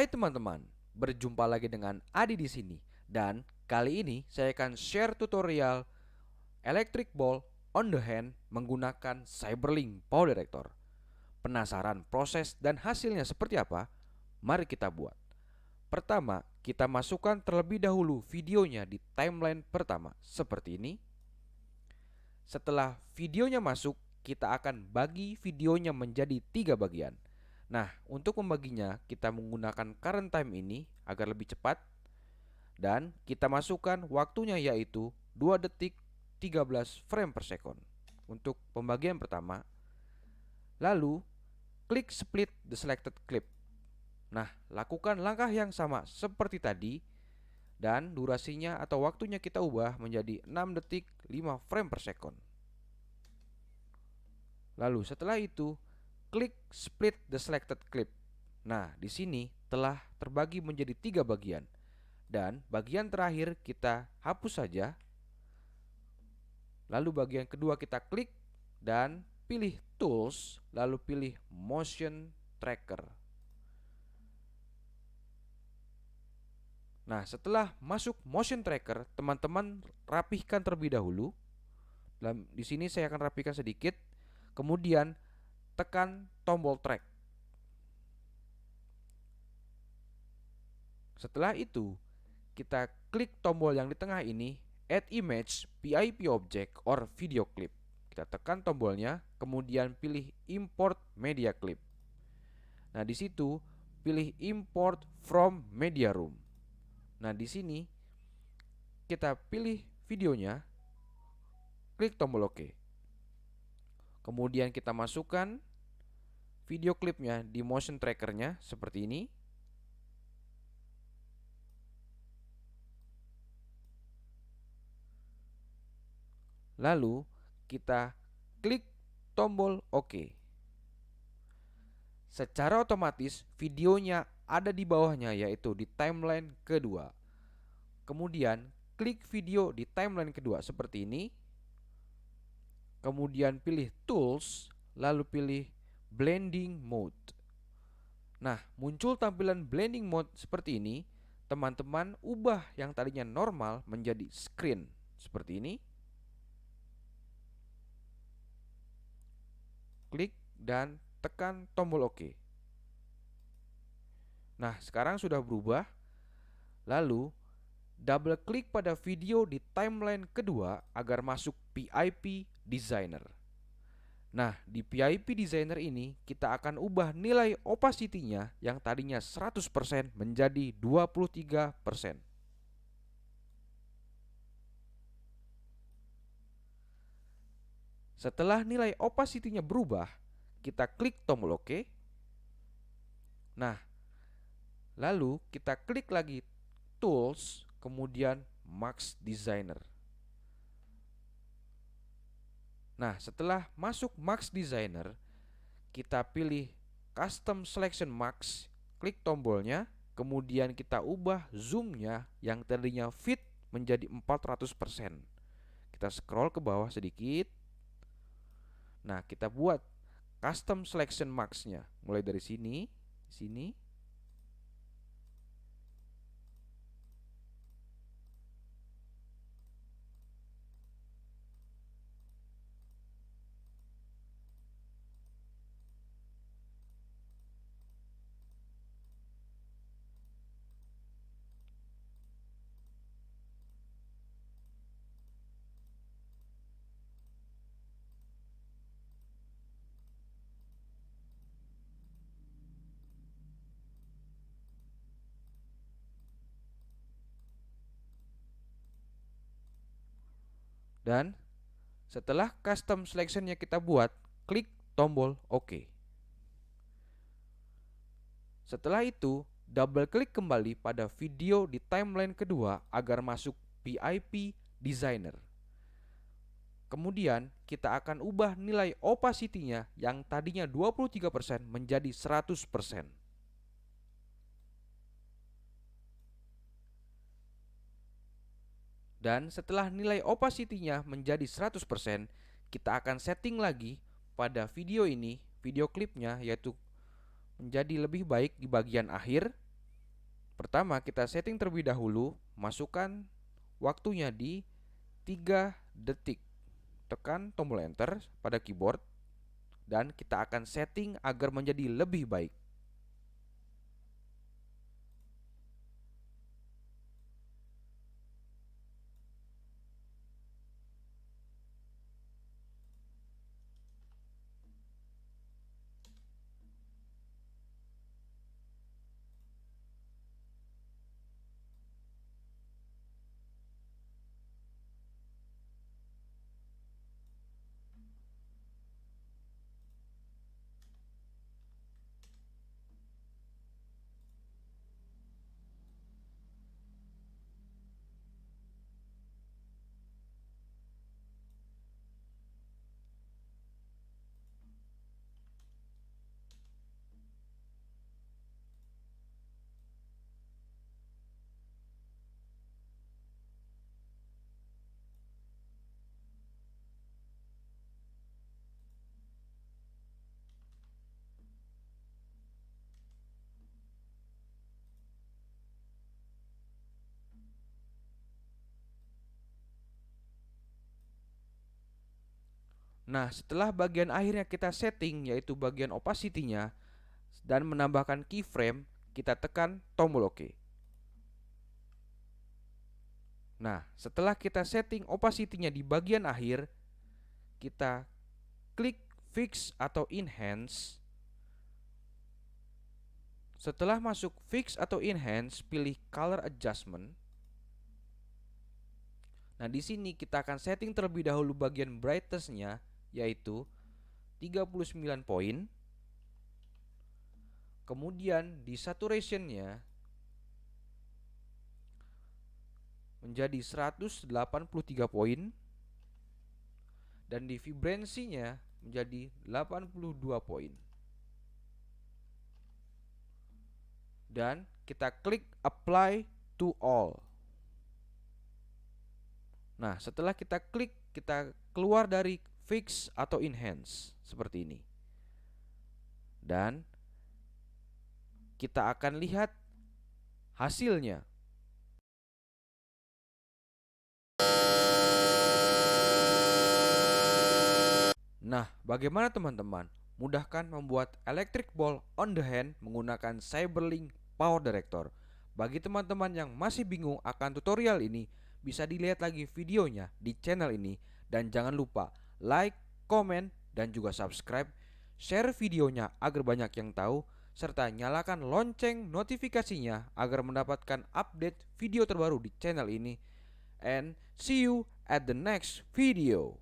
Hai teman-teman, berjumpa lagi dengan Adi di sini. Dan kali ini saya akan share tutorial electric ball on the hand menggunakan Cyberlink Power Director. Penasaran proses dan hasilnya seperti apa? Mari kita buat. Pertama, kita masukkan terlebih dahulu videonya di timeline pertama seperti ini. Setelah videonya masuk, kita akan bagi videonya menjadi 3 bagian. Nah, untuk membaginya, kita menggunakan current time ini agar lebih cepat. Dan kita masukkan waktunya yaitu 2 detik 13 frame per second untuk pembagian pertama. Lalu, klik split the selected clip. Nah, lakukan langkah yang sama seperti tadi. Dan durasinya atau waktunya kita ubah menjadi 6 detik 5 frame per second. Lalu setelah itu, klik split the selected clip. Nah, di sini telah terbagi menjadi 3 bagian. Dan bagian terakhir kita hapus saja. Lalu bagian kedua kita klik dan pilih tools, lalu pilih motion tracker. Nah, setelah masuk motion tracker, teman-teman rapihkan terlebih dahulu. Di sini saya akan rapihkan sedikit. Kemudian tekan tombol track. Setelah itu, kita klik tombol yang di tengah ini, Add Image, PIP Object, or Video Clip. Kita tekan tombolnya, kemudian pilih Import Media Clip. Nah, di situ pilih Import from Media Room. Nah, di sini kita pilih videonya, klik tombol OK. Kemudian kita masukkan video klipnya di motion trackernya seperti ini. Lalu kita klik tombol OK. Secara otomatis videonya ada di bawahnya yaitu di timeline kedua. Kemudian klik video di timeline kedua seperti ini. Kemudian pilih tools, lalu pilih blending mode. Nah, muncul tampilan blending mode seperti ini. Teman-teman ubah yang tadinya normal menjadi screen seperti ini. Klik dan tekan tombol OK. Nah, sekarang sudah berubah. Lalu double klik pada video di timeline kedua agar masuk PIP Designer. Nah, di PIP Designer ini kita akan ubah nilai opacity-nya yang tadinya 100% menjadi 23%. Setelah nilai opacity-nya berubah, kita klik tombol OK. Nah, lalu kita klik lagi Tools, kemudian Max Designer. Nah, setelah masuk Max Designer, kita pilih Custom Selection Max, klik tombolnya, kemudian kita ubah zoom-nya yang tadinya fit menjadi 400%. Kita scroll ke bawah sedikit. Nah, kita buat Custom Selection Max-nya mulai dari sini, sini. Dan setelah custom selection-nya kita buat, klik tombol OK. Setelah itu, double klik kembali pada video di timeline kedua agar masuk PIP Designer. Kemudian, kita akan ubah nilai opacity-nya yang tadinya 23% menjadi 100%. Dan setelah nilai opacity-nya menjadi 100%, kita akan setting lagi pada video ini, video klipnya, yaitu menjadi lebih baik di bagian akhir. Pertama, kita setting terlebih dahulu, masukkan waktunya di 3 detik. Tekan tombol enter pada keyboard dan kita akan setting agar menjadi lebih baik. Nah, setelah bagian akhirnya kita setting, yaitu bagian opacity-nya, dan menambahkan keyframe, kita tekan tombol OK. Nah, setelah kita setting opacity-nya di bagian akhir, kita klik fix atau enhance. Setelah masuk fix atau enhance, pilih color adjustment. Nah, di sini kita akan setting terlebih dahulu bagian brightness-nya, yaitu 39 poin. Kemudian di saturation-nya menjadi 183 poin dan di vibransinya menjadi 82 poin. Dan kita klik apply to all. Nah, setelah kita klik, kita keluar dari fix atau enhance seperti ini. Dan kita akan lihat hasilnya. Nah, bagaimana teman-teman? Mudahkan membuat electric ball on the hand menggunakan Cyberlink Power Director. Bagi teman-teman yang masih bingung akan tutorial ini, bisa dilihat lagi videonya di channel ini. Dan jangan lupa like, komen, dan juga subscribe. Share videonya agar banyak yang tahu, serta nyalakan lonceng notifikasinya agar mendapatkan update video terbaru di channel ini. And see you at the next video.